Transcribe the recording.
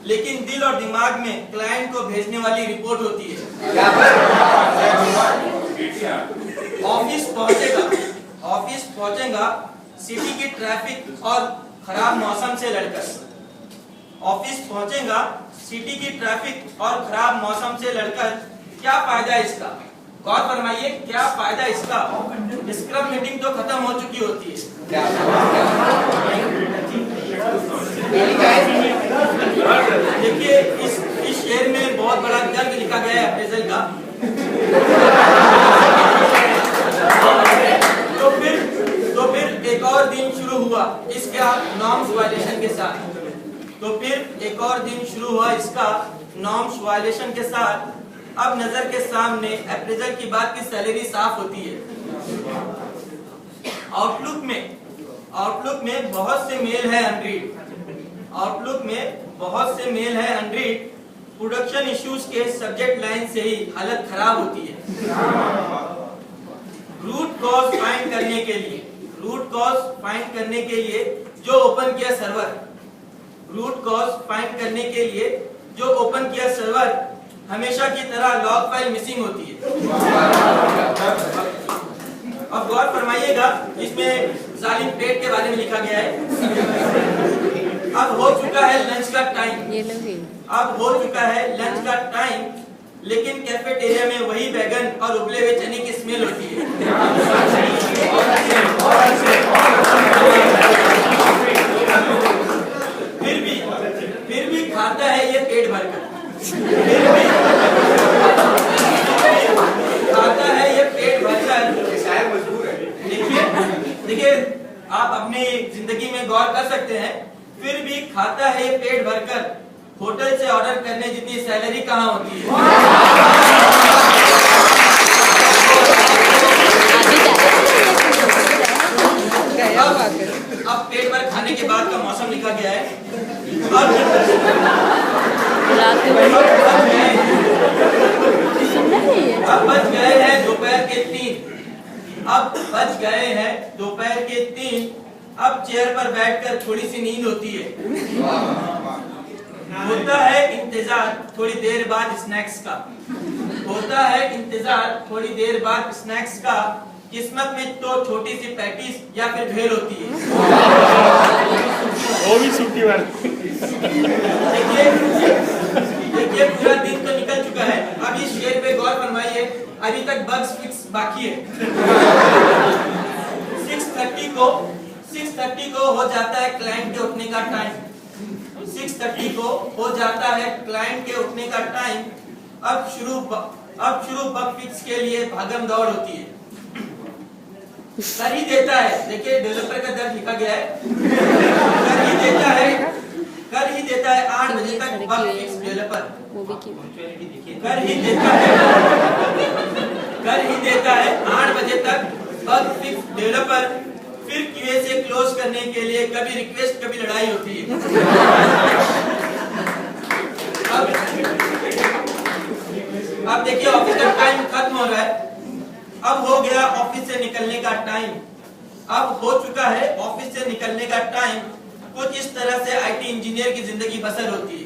लेकिन दिल और दिमाग में क्लाइंट को भेजने वाली रिपोर्ट होती है। ऑफिस पहुंचेगा सिटी की ट्रैफिक और खराब मौसम से लड़कर। ऑफिस पहुंचेगा सिटी की ट्रैफिक और खराब मौसम से लड़कर। क्या फायदा इसका? गौर फरमाइए, क्या फायदा इसका? स्क्रम मीटिंग तो खत्म हो चुकी होती है। देखिए इस शेर में बहुत बड़ा दर्द लिखा गया है अप्रेजल का। तो फिर एक और दिन शुरू हुआ इसका नॉर्म्स वायलेशन के साथ। इसका नॉर्म्स वायलेशन के साथ। अब नजर के सामने अप्रेजल की बात की सैलरी साफ होती है। आउटलुक में बहुत से मेल है अनरीड। प्रोडक्शन इश्यूज के सब्जेक्ट लाइन से ही हालत खराब होती है। रूट कॉज फाइंड करने के लिए जो ओपन किया सर्वर हमेशा की तरह लॉग फाइल मिसिंग होती है। अब गौर फरमाइएगा, इसमें जालिम पेट के बारे में लिखा गया है। अब हो चुका है लंच का टाइम, लेकिन कैफेटेरिया में वही बैगन और उबले हुए चने की स्मेल होती है। फिर भी खाता है ये पेट भरकर। देखिए आप अपनी जिंदगी में गौर कर सकते हैं। फिर भी खाता है ये पेट भरकर। होटल से ऑर्डर करने जितनी सैलरी कहाँ होती है? अब पेट भर खाने के बाद का मौसम लिखा गया है। अब बज गए हैं दोपहर के 3। अब चेयर पर बैठकर थोड़ी सी नींद होती है। होता है इंतजार थोड़ी देर बाद स्नैक्स का। किस्मत में तो छोटी सी पैटीज या फिर भेल होती है। वो भी सूखी वाली। देखिए पूरा दिन तो निकल चुका है। अब इस शेर पे गौर फरमाइए, अभी तक बग्स फिक्स बाकी है। 6:30 को हो जाता है क्लाइंट के उठने का टाइम। अब शुरू बग फिक्स के लिए भागम दौड़ होती है। कर ही देता है। देखिए डेवलपर का दर्द लिखा गया है। कर ही देता है 8 बजे तक बग फिक्स डेवलपर। कर ही देता है 8 बजे तक बग फिक्स डेवलपर। फिर क्यूए से क्लोज करने के लिए कभी रिक्वेस्ट कभी लड़ाई होती है। अब देखिए ऑफिस का टाइम खत्म हो रहा है। अब हो गया ऑफिस से निकलने का टाइम। अब हो चुका है ऑफिस से निकलने का टाइम। कुछ इस तरह से आईटी इंजीनियर की जिंदगी बसर होती है।